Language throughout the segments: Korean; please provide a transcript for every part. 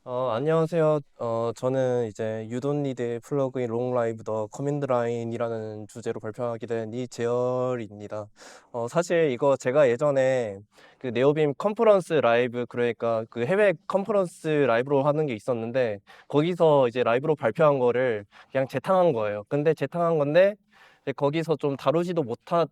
안녕하세요. 저는 이제 유돈리드 플러그인 롱라이브 더 커맨드 라인이라는 주제로 발표하게 된 이재열입니다. 사실 이거 제가 예전에 그 네오빔 컨퍼런스 라이브, 그러니까 그 해외 컨퍼런스 라이브로 하는 게 있었는데, 거기서 이제 라이브로 발표한 거를 그냥 재탕한 거예요. 근데 재탕한 건데 이제 거기서 좀 다루지도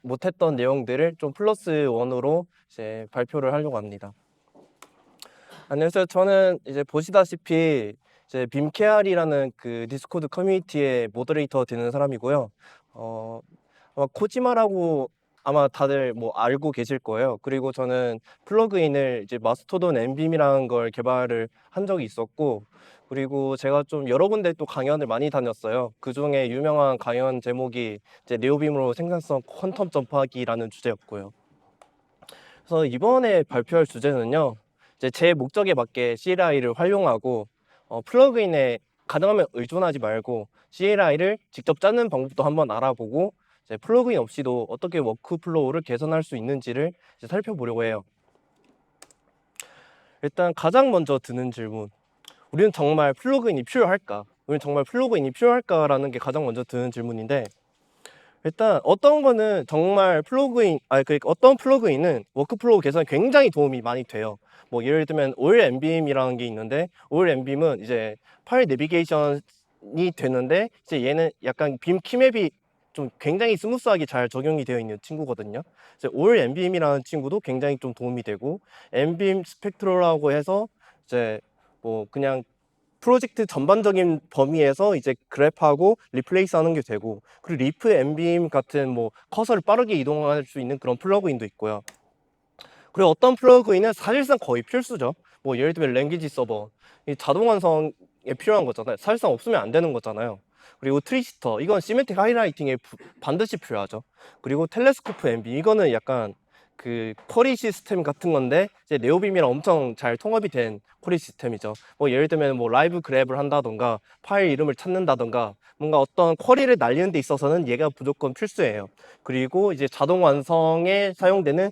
못했던 내용들을 좀 플러스 원으로 이제 발표를 하려고 합니다. 안녕하세요. 저는 이제 보시다시피 이제 빔케알이라는 그 디스코드 커뮤니티의 모더레이터 되는 사람이고요. 어, 아마 코지마라고 아마 다들 뭐 알고 계실 거예요. 그리고 저는 플러그인을 이제 마스토돈 엠빔이라는 걸 개발을 한 적이 있었고, 그리고 제가 좀 여러 군데 또 강연을 많이 다녔어요. 그 중에 유명한 강연 제목이 이제 네오빔으로 생산성 퀀텀 점프하기라는 주제였고요. 그래서 이번에 발표할 주제는요, 이제 제 목적에 맞게 CLI를 활용하고 플러그인에 가능하면 의존하지 말고 CLI를 직접 짜는 방법도 한번 알아보고, 이제 플러그인 없이도 어떻게 워크플로우를 개선할 수 있는지를 이제 살펴보려고 해요. 일단 가장 먼저 드는 질문, 우리는 정말 플러그인이 필요할까? 우리는 정말 플러그인이 필요할까라는 게 가장 먼저 드는 질문인데, 일단 어떤 거는 정말 어떤 플러그인은 워크플로우 개선에 굉장히 도움이 많이 돼요. 뭐 예를 들면 올엠빔이라는 게 있는데, 올엠빔은 이제 파일 내비게이션이 되는데, 이제 얘는 약간 빔 키맵이 좀 굉장히 스무스하게 잘 적용이 되어 있는 친구거든요. 이제 올엠빔이라는 친구도 굉장히 좀 도움이 되고, 엠빔 스펙트로라고 해서 이제 뭐 그냥 프로젝트 전반적인 범위에서 이제 그래프하고 리플레이스 하는 게 되고, 그리고 리프 엠빔 같은 뭐 커서를 빠르게 이동할 수 있는 그런 플러그인도 있고요. 그리고 어떤 플러그인은 사실상 거의 필수죠. 뭐 예를 들면 랭귀지 서버, 이 자동 완성에 필요한 거잖아요. 사실상 없으면 안 되는 거잖아요. 그리고 트리시터, 이건 시메틱 하이라이팅에 반드시 필요하죠. 그리고 텔레스코프 엠빔, 이거는 약간 그 쿼리 시스템 같은 건데, 이제 네오빔이랑 엄청 잘 통합이 된 쿼리 시스템이죠. 뭐 예를 들면 뭐 라이브 그랩을 한다던가 파일 이름을 찾는다던가 뭔가 어떤 쿼리를 날리는 데 있어서는 얘가 무조건 필수예요. 그리고 이제 자동 완성에 사용되는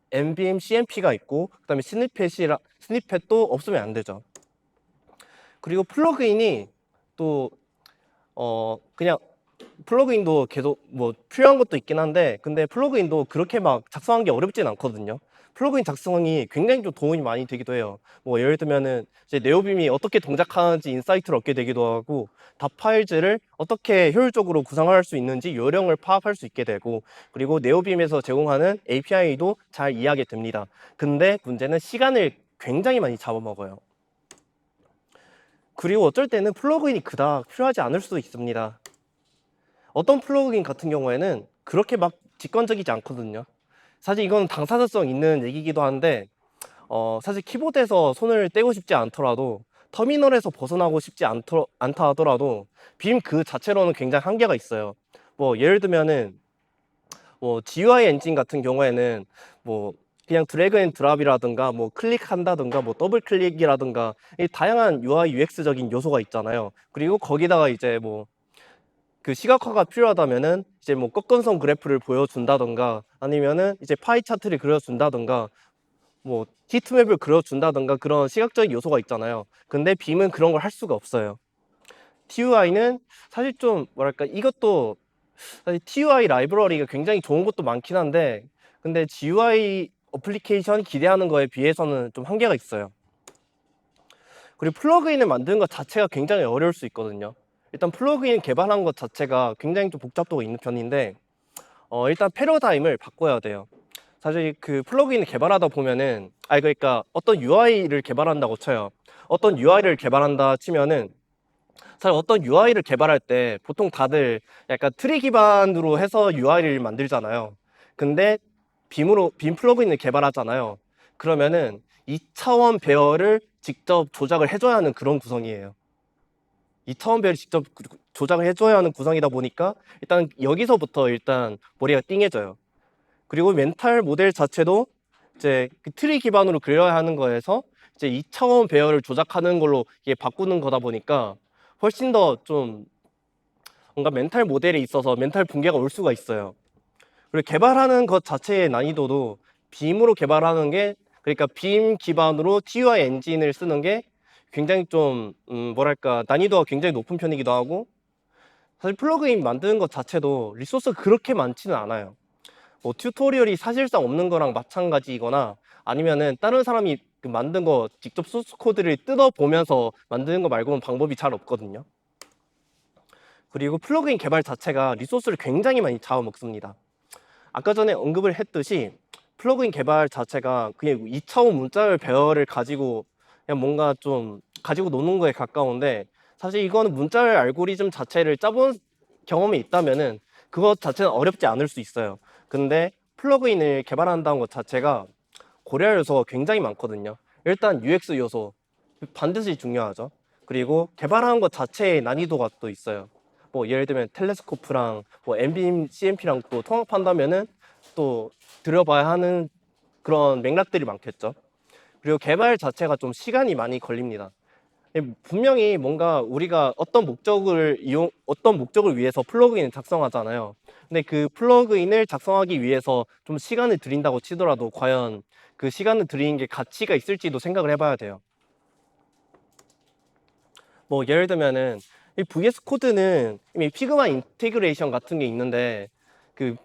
NVM CMP가 있고, 그다음에 스니펫도 없으면 안 되죠. 그리고 플러그인이 또 그냥 플러그인도 계속 뭐 필요한 것도 있긴 한데, 근데 플러그인도 그렇게 막 작성하는 게 어렵진 않거든요. 플러그인 작성이 굉장히 좀 도움이 많이 되기도 해요. 뭐 예를 들면은 이제 네오빔이 어떻게 동작하는지 인사이트를 얻게 되기도 하고, 다 파일즈를 어떻게 효율적으로 구성할 수 있는지 요령을 파악할 수 있게 되고, 그리고 네오빔에서 제공하는 API도 잘 이해하게 됩니다. 근데 문제는 시간을 굉장히 많이 잡아먹어요. 그리고 어쩔 때는 플러그인이 그닥 필요하지 않을 수도 있습니다. 어떤 플러그인 같은 경우에는 그렇게 막 직관적이지 않거든요. 사실 이건 당사자성 있는 얘기이기도 한데, 사실 키보드에서 손을 떼고 싶지 않더라도, 터미널에서 벗어나고 싶지 않다 하더라도 빔 그 자체로는 굉장히 한계가 있어요. 뭐 예를 들면은 뭐 GUI 엔진 같은 경우에는 뭐 그냥 드래그 앤 드랍이라든가 뭐 클릭한다든가 뭐 더블 클릭이라든가 이 다양한 UI UX적인 요소가 있잖아요. 그리고 거기다가 이제 뭐 그 시각화가 필요하다면은 이제 뭐 꺾은선 그래프를 보여준다던가, 아니면은 이제 파이 차트를 그려준다던가, 뭐 히트맵을 그려준다던가, 그런 시각적인 요소가 있잖아요. 근데 빔은 그런 걸 할 수가 없어요. TUI는 사실 좀 뭐랄까, 이것도 사실 TUI 라이브러리가 굉장히 좋은 것도 많긴 한데, 근데 GUI 어플리케이션 기대하는 거에 비해서는 좀 한계가 있어요. 그리고 플러그인을 만드는 것 자체가 굉장히 어려울 수 있거든요. 일단 플러그인 개발한 것 자체가 굉장히 좀 복잡도가 있는 편인데, 일단 패러다임을 바꿔야 돼요. 사실 그 플러그인을 개발하다 보면은, 그러니까 어떤 UI를 개발한다고 쳐요. 어떤 UI를 개발한다 치면은, 사실 어떤 UI를 개발할 때 보통 다들 약간 트리 기반으로 해서 UI를 만들잖아요. 근데 빔 플러그인을 개발하잖아요. 그러면은 2차원 배열을 직접 조작을 해줘야 하는 그런 구성이에요. 2차원 배열을 직접 조작을 해줘야 하는 구성이다 보니까 일단 여기서부터 일단 머리가 띵해져요. 그리고 멘탈 모델 자체도 이제 그 트리 기반으로 그려야 하는 거에서 이제 2차원 배열을 조작하는 걸로 이게 바꾸는 거다 보니까 훨씬 더 좀 뭔가 멘탈 모델에 있어서 멘탈 붕괴가 올 수가 있어요. 그리고 개발하는 것 자체의 난이도도 빔으로 개발하는 게 그러니까 빔 기반으로 TUI 엔진을 쓰는 게 굉장히 좀 뭐랄까 난이도가 굉장히 높은 편이기도 하고, 사실 플러그인 만드는 것 자체도 리소스가 그렇게 많지는 않아요. 뭐 튜토리얼이 사실상 없는 거랑 마찬가지이거나, 아니면은 다른 사람이 그 만든 거 직접 소스 코드를 뜯어보면서 만드는 거 말고는 방법이 잘 없거든요. 그리고 플러그인 개발 자체가 리소스를 굉장히 많이 잡아먹습니다. 아까 전에 언급을 했듯이 플러그인 개발 자체가 그냥 2차원 문자열 배열을 가지고 그냥 뭔가 좀 가지고 노는 거에 가까운데, 사실 이거는 문자열 알고리즘 자체를 짜본 경험이 있다면은 그것 자체는 어렵지 않을 수 있어요. 근데 플러그인을 개발한다는 것 자체가 고려할 요소가 굉장히 많거든요. 일단 UX 요소 반드시 중요하죠. 그리고 개발하는 것 자체의 난이도가 또 있어요. 뭐 예를 들면 텔레스코프랑 뭐 엔빔 CMP랑 또 통합한다면은 또 들여봐야 하는 그런 맥락들이 많겠죠. 그리고 개발 자체가 좀 시간이 많이 걸립니다. 분명히 뭔가 우리가 어떤 목적을 위해서 플러그인을 작성하잖아요. 근데 그 플러그인을 작성하기 위해서 좀 시간을 들인다고 치더라도 과연 그 시간을 들이는 게 가치가 있을지도 생각을 해봐야 돼요. 뭐 예를 들면은 이 VS 코드는 이미 피그마 인테그레이션 같은 게 있는데, 그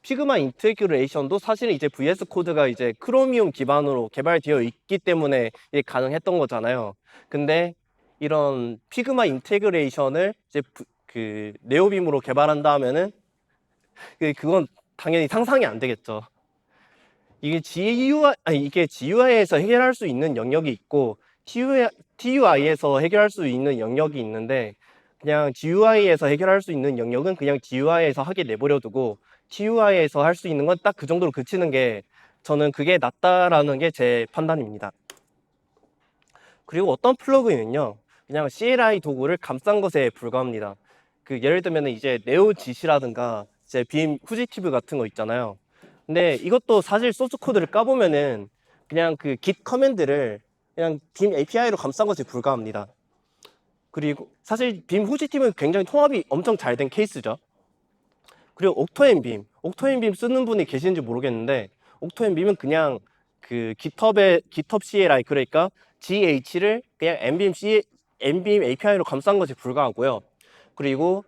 피그마 인테그레이션도 사실은 이제 VS 코드가 이제 크로미움 기반으로 개발되어 있기 때문에 이게 가능했던 거잖아요. 근데 이런 피그마 인테그레이션을 이제 그 네오빔으로 개발한다 하면은 그건 당연히 상상이 안 되겠죠. 이게 GUI에서 해결할 수 있는 영역이 있고 TUI에서 해결할 수 있는 영역이 있는데, 그냥 GUI에서 해결할 수 있는 영역은 그냥 GUI에서 하게 내버려 두고 TUI에서 할 수 있는 건 딱 그 정도로 그치는 게, 저는 그게 낫다라는 게 제 판단입니다. 그리고 어떤 플러그인은요, 그냥 CLI 도구를 감싼 것에 불과합니다. 그 예를 들면 이제 네오짓이라든가 이제 빔 후지티브 같은 거 있잖아요. 근데 이것도 사실 소스 코드를 까보면은 그냥 그 git 커맨드를 그냥 빔 API로 감싼 것에 불과합니다. 그리고 사실 빔 후지티브는 굉장히 통합이 엄청 잘 된 케이스죠. 그리고 옥토앤빔 쓰는 분이 계시는지 모르겠는데, 옥토앤빔은 그냥 그 GitHub CLI, 그러니까 GH를 그냥 엔빔 API로 감싼 것에 불과하고요. 그리고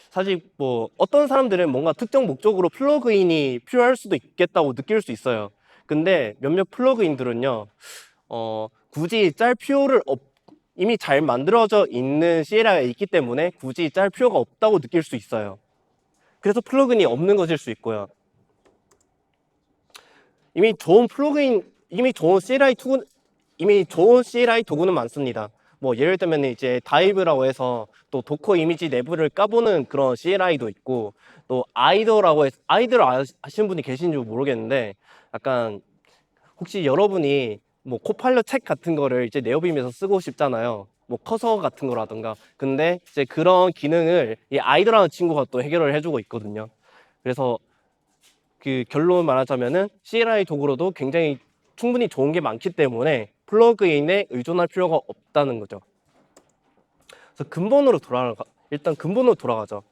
사실 뭐 어떤 사람들은 뭔가 특정 목적으로 플러그인이 필요할 수도 있겠다고 느낄 수 있어요. 근데 몇몇 플러그인들은요, 굳이 짤 필요를 이미 잘 만들어져 있는 CLI가 있기 때문에 굳이 짤 필요가 없다고 느낄 수 있어요. 그래서 플러그인이 없는 것일 수 있고요. 이미 좋은 플러그인, 이미 좋은 CLI 도구는 많습니다. 뭐 예를 들면 이제 다이브라고 해서 또 도커 이미지 내부를 까보는 그런 CLI도 있고, 또 아이들 아시는 분이 계신지 모르겠는데, 약간 혹시 여러분이 뭐 코파일럿 책 같은 거를 이제 네오빔에서 쓰고 싶잖아요. 뭐 커서 같은 거라든가. 근데 이제 그런 기능을 이 아이더라는 친구가 또 해결을 해주고 있거든요. 그래서 그 결론 말하자면은 CLI 도구로도 굉장히 충분히 좋은 게 많기 때문에 플러그인에 의존할 필요가 없다는 거죠. 그래서 일단 근본으로 돌아가죠.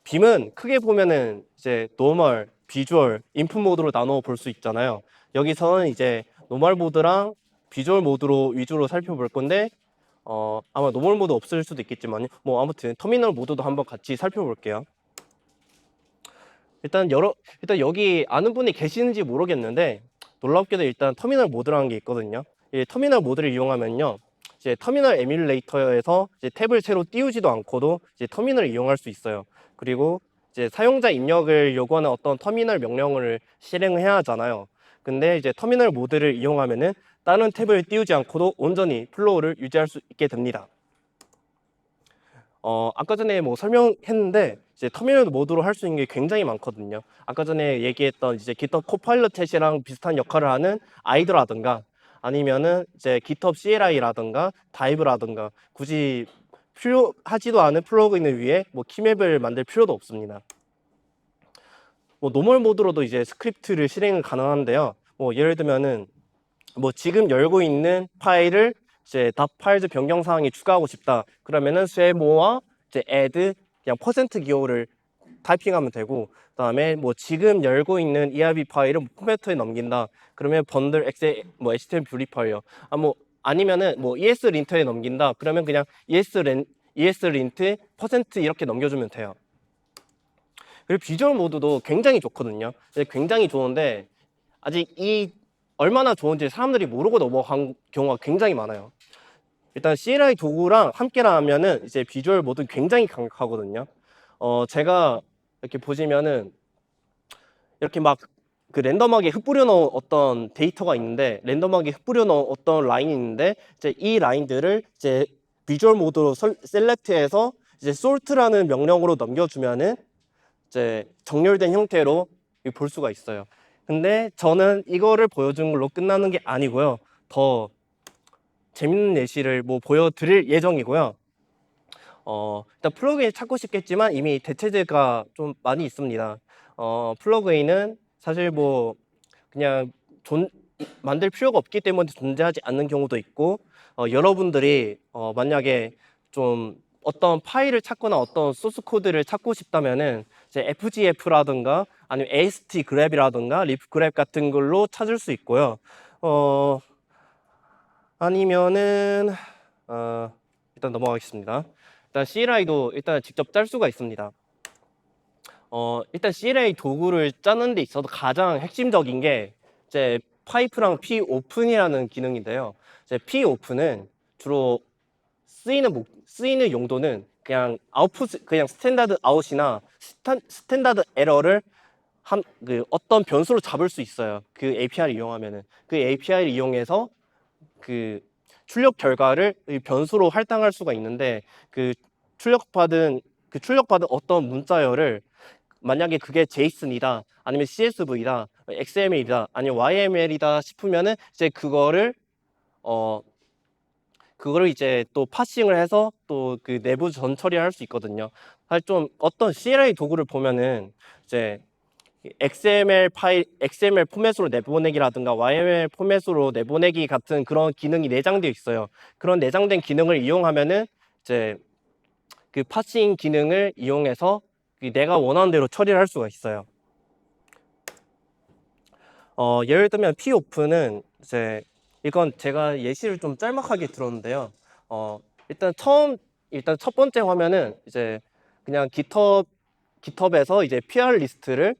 빔은 크게 보면은 이제 노멀, 비주얼, 인풋 모드로 나눠 볼 수 있잖아요. 여기서는 이제 노멀 모드랑 비주얼 모드로 위주로 살펴볼 건데, 아마 노멀 모드 없을 수도 있겠지만, 뭐 아무튼 터미널 모드도 한번 같이 살펴볼게요. 일단 여기 아는 분이 계시는지 모르겠는데, 놀랍게도 일단 터미널 모드라는 게 있거든요. 이 터미널 모드를 이용하면요, 이제 터미널 에뮬레이터에서 이제 탭을 새로 띄우지도 않고도 이제 터미널을 이용할 수 있어요. 그리고 이제 사용자 입력을 요구하는 어떤 터미널 명령을 실행해야 하잖아요. 근데 이제 터미널 모드를 이용하면은 다른 탭을 띄우지 않고도 온전히 플로우를 유지할 수 있게 됩니다. 아까 전에 뭐 설명했는데, 이제 터미널 모드로 할 수 있는 게 굉장히 많거든요. 아까 전에 얘기했던 이제 GitHub 코파일럿이랑 비슷한 역할을 하는 아이드라든가, 아니면은 이제 GitHub CLI라든가 다이브라든가, 굳이 필요하지도 않은 플러그인을 위해 뭐 키맵을 만들 필요도 없습니다. 뭐 노멀 모드로도 이제 스크립트를 실행은 가능한데요. 뭐 예를 들면은 뭐 지금 열고 있는 파일을 이제 닷파일즈 변경 사항이 추가하고 싶다. 그러면은 쇠모와 이제 add 그냥 퍼센트 기호를 타이핑하면 되고, 그다음에 뭐 지금 열고 있는 ERB 파일을 포매터에 넘긴다. 그러면 번들 엑셀 뭐 HTML 뷰리파이어. 뭐 아니면은 뭐 ES 린트에 넘긴다. 그러면 그냥 ES 린트 퍼센트 이렇게 넘겨주면 돼요. 그리고 비주얼 모드도 굉장히 좋거든요. 굉장히 좋은데 아직 이 얼마나 좋은지 사람들이 모르고 넘어간 경우가 굉장히 많아요. 일단 CLI 도구랑 함께라 하면은 이제 비주얼 모드 굉장히 강력하거든요. 제가 이렇게 보시면은 이렇게 막 그 랜덤하게 흩뿌려 놓은 어떤 데이터가 있는데, 랜덤하게 흩뿌려 놓은 어떤 라인이 있는데, 이제 이 라인들을 이제 비주얼 모드로 셀렉트해서 이제 sort라는 명령으로 넘겨주면은 이제 정렬된 형태로 볼 수가 있어요. 근데 저는 이거를 보여준 걸로 끝나는 게 아니고요. 더 재밌는 예시를 뭐 보여드릴 예정이고요. 일단 플러그인 찾고 싶겠지만 이미 대체제가 좀 많이 있습니다. 플러그인은 사실 뭐 그냥 만들 필요가 없기 때문에 존재하지 않는 경우도 있고, 여러분들이 만약에 좀 어떤 파일을 찾거나 어떤 소스 코드를 찾고 싶다면은 이제 FGF라든가 아니면 AST 그랩이라든가 리프 그랩 같은 걸로 찾을 수 있고요. 아니면은 일단 넘어가겠습니다. 일단 CLI도 일단 직접 짤 수가 있습니다. 일단 CLI 도구를 짜는 데 있어서 가장 핵심적인 게 이제 파이프랑 p 오픈이라는 기능인데요. 이제 p 오픈은 주로 쓰이는 용도는 그냥 그냥 스탠다드 아웃이나 스탠다드 에러를 어떤 변수로 잡을 수 있어요. 그 API를 이용하면은 그 API를 이용해서 그 출력 결과를 변수로 할당할 수가 있는데, 출력받은 어떤 문자열을 만약에 그게 JSON이다, 아니면 CSV다, XML이다, 아니면 YML이다 싶으면은 이제 그거를 이제 또 파싱을 해서 또 그 내부 전 처리를 할 수 있거든요. 사실 좀 어떤 CLI 도구를 보면은 이제 XML 포맷으로 내보내기라든가 YML 포맷으로 내보내기 같은 그런 기능이 내장되어 있어요. 그런 내장된 기능을 이용하면은 이제 그 파싱 기능을 이용해서 내가 원하는 대로 처리를 할 수가 있어요. 예를 들면 popen은 이제 이건 제가 예시를 좀 짤막하게 들었는데요. 일단 첫 번째 화면은 이제 그냥 GitHub에서 이제 PR 리스트를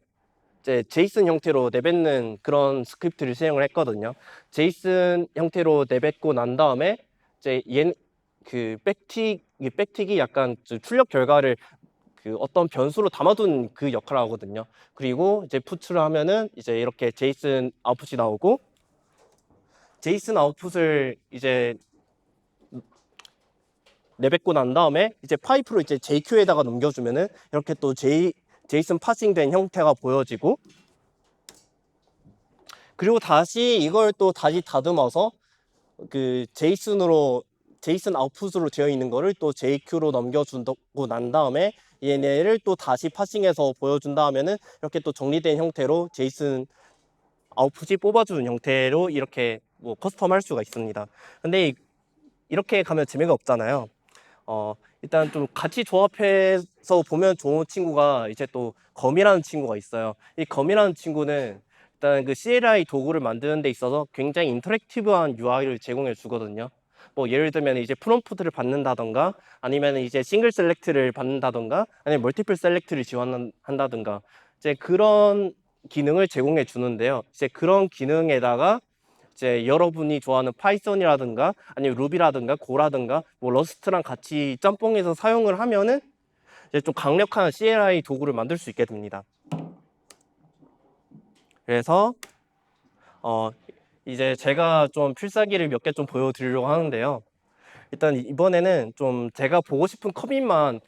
이제 제이슨 형태로 내뱉는 그런 스크립트를 실행을 했거든요. 제이슨 형태로 내뱉고 난 다음에 이제 그 백틱이 약간 출력 결과를 어떤 변수로 담아둔 그 역할을 하거든요. 그리고 이제 푸트를 하면은 이제 이렇게 제이슨 아웃풋이 나오고, 제이슨 아웃풋을 이제 내뱉고 난 다음에 이제 파이프로 이제 JQ에다가 넘겨주면은 이렇게 또 제이슨 파싱된 형태가 보여지고, 그리고 다시 이걸 또 다시 다듬어서 그 제이슨 아웃풋으로 되어 있는 거를 또 JQ로 넘겨주고 난 다음에 얘네를 또 다시 파싱해서 보여준다 하면은 이렇게 또 정리된 형태로 제이슨 아웃풋이 뽑아주는 형태로 이렇게 뭐 커스텀할 수가 있습니다. 근데 이렇게 가면 재미가 없잖아요. 일단 좀 같이 조합해서 보면 좋은 친구가 이제 또 검이라는 친구가 있어요. 이 검이라는 친구는 일단 그 CLI 도구를 만드는 데 있어서 굉장히 인터랙티브한 UI를 제공해 주거든요. 뭐 예를 들면 이제 프롬프트를 받는다던가, 아니면 이제 싱글 셀렉트를 받는다던가, 아니면 멀티플 셀렉트를 지원한다던가, 이제 그런 기능을 제공해 주는데요. 이제 그런 기능에다가 이제 여러분이 좋아하는 파이썬이라든가 아니면 루비라든가 고라든가 뭐 러스트랑 같이 짬뽕해서 사용을 하면은 이제 좀 강력한 CLI 도구를 만들 수 있게 됩니다. 그래서 이제 제가 좀 필살기를 몇 개 좀 보여드리려고 하는데요. 일단 이번에는 좀 제가 보고 싶은 커밋만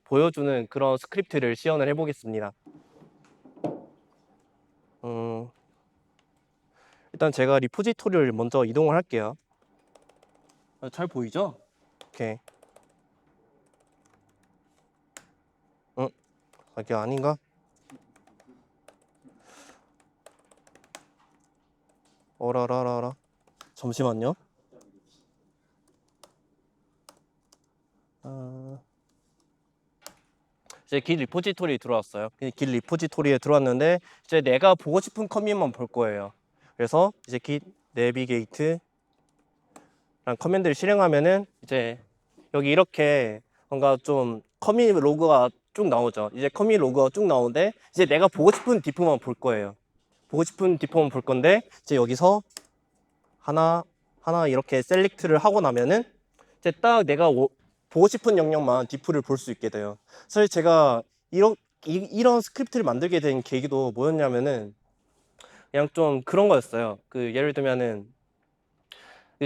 보여주는 그런 스크립트를 시연을 해보겠습니다. 일단 제가 리포지토리를 먼저 이동을 할게요. 잘 보이죠? 오케이. 이게 아닌가? 어라라라라. 잠시만요. 이제 길 리포지토리에 들어왔어요. 길 리포지토리에 들어왔는데 이제 내가 보고 싶은 커밋만 볼 거예요. 그래서 이제 git navigate 라는 커맨드를 실행하면은 이제 여기 이렇게 뭔가 좀 커밋 로그가 쭉 나오죠. 이제 커밋 로그가 쭉 나오는데 이제 내가 보고 싶은 디프만 볼 거예요. 보고 싶은 디프만 볼 건데 이제 여기서 하나 이렇게 셀렉트를 하고 나면은 이제 딱 내가 보고 싶은 영역만 디프를 볼 수 있게 돼요. 사실 제가 이런 스크립트를 만들게 된 계기도 뭐였냐면은 그냥 좀 그런 거였어요. 그 예를 들면은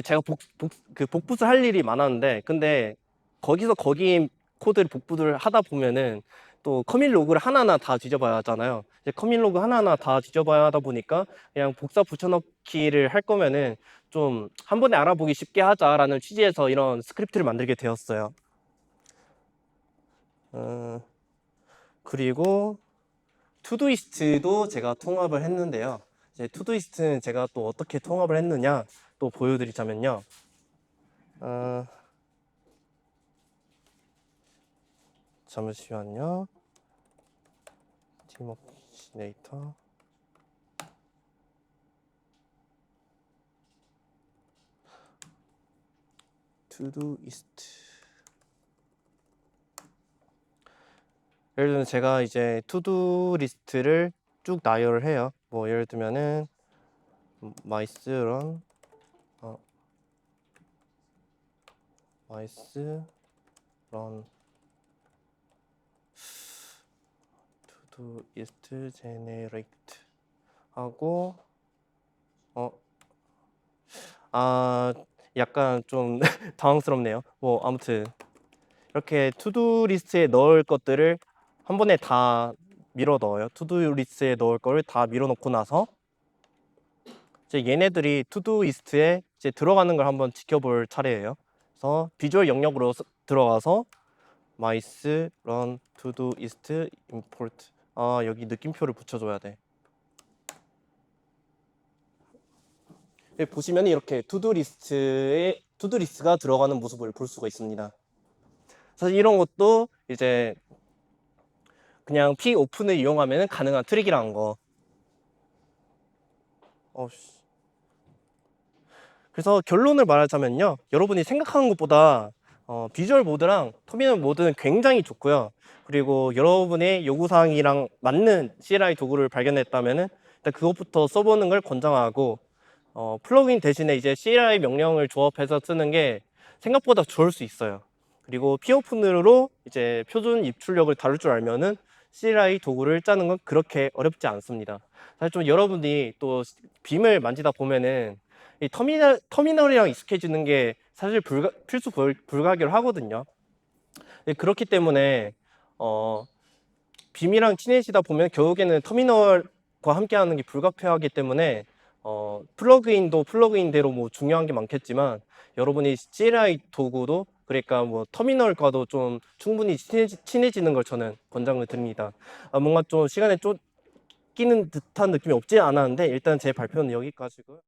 제가 복붙을 할 일이 많았는데 근데 거기서 거기 코드를 복붙을 하다 보면은 또 커밋 로그를 하나하나 다 뒤져봐야 하잖아요. 이제 커밋 로그 하나하나 다 뒤져봐야 하다 보니까 그냥 복사 붙여넣기를 할 거면은 좀 한 번에 알아보기 쉽게 하자라는 취지에서 이런 스크립트를 만들게 되었어요. 그리고 투두이스트도 제가 통합을 했는데요. 이제 투두이스트는 제가 또 어떻게 통합을 했느냐 또 보여드리자면요. 잠시만요. 팀워크시네이터 투두이스트. 예를 들면 제가 이제 투두 리스트를 쭉 나열을 해요. 뭐 예를 들면은 마이스 런 투두이스트 제네레이트 하고 약간 좀 당황스럽네요. 뭐 아무튼 이렇게 투두 리스트에 넣을 것들을 한 번에 다 밀어 넣어요. 투두 리스트에 넣을 거를 다 밀어 넣고 나서 이제 얘네들이 투두 리스트에 이제 들어가는 걸 한번 지켜볼 차례예요. 그래서 비주얼 영역으로 들어가서 mice run todoist import. 여기 느낌표를 붙여줘야 돼. 여기 보시면 이렇게 투두리스트가 들어가는 모습을 볼 수가 있습니다. 사실 이런 것도 이제 그냥 p 오픈을 이용하면 가능한 트릭이라는 거. 그래서 결론을 말하자면요, 여러분이 생각하는 것보다 비주얼 모드랑 터미널 모드는 굉장히 좋고요. 그리고 여러분의 요구사항이랑 맞는 CLI 도구를 발견했다면은 일단 그것부터 써보는 걸 권장하고, 플러그인 대신에 이제 CLI 명령을 조합해서 쓰는 게 생각보다 좋을 수 있어요. 그리고 Po픈으로 이제 표준 입출력을 다룰 줄 알면은 CLI 도구를 짜는 건 그렇게 어렵지 않습니다. 사실 좀 여러분이 또 빔을 만지다 보면은 이 터미널이랑 익숙해지는 게 사실 필수 불가결하거든요. 그렇기 때문에 빔이랑 친해지다 보면 결국에는 터미널과 함께하는 게 불가피하기 때문에 플러그인도 플러그인대로 뭐 중요한 게 많겠지만 여러분이 CLI 도구도 그러니까 뭐 터미널과도 좀 충분히 친해지는 걸 저는 권장을 드립니다. 뭔가 좀 시간에 쫓기는 듯한 느낌이 없지 않았는데 일단 제 발표는 여기까지고요.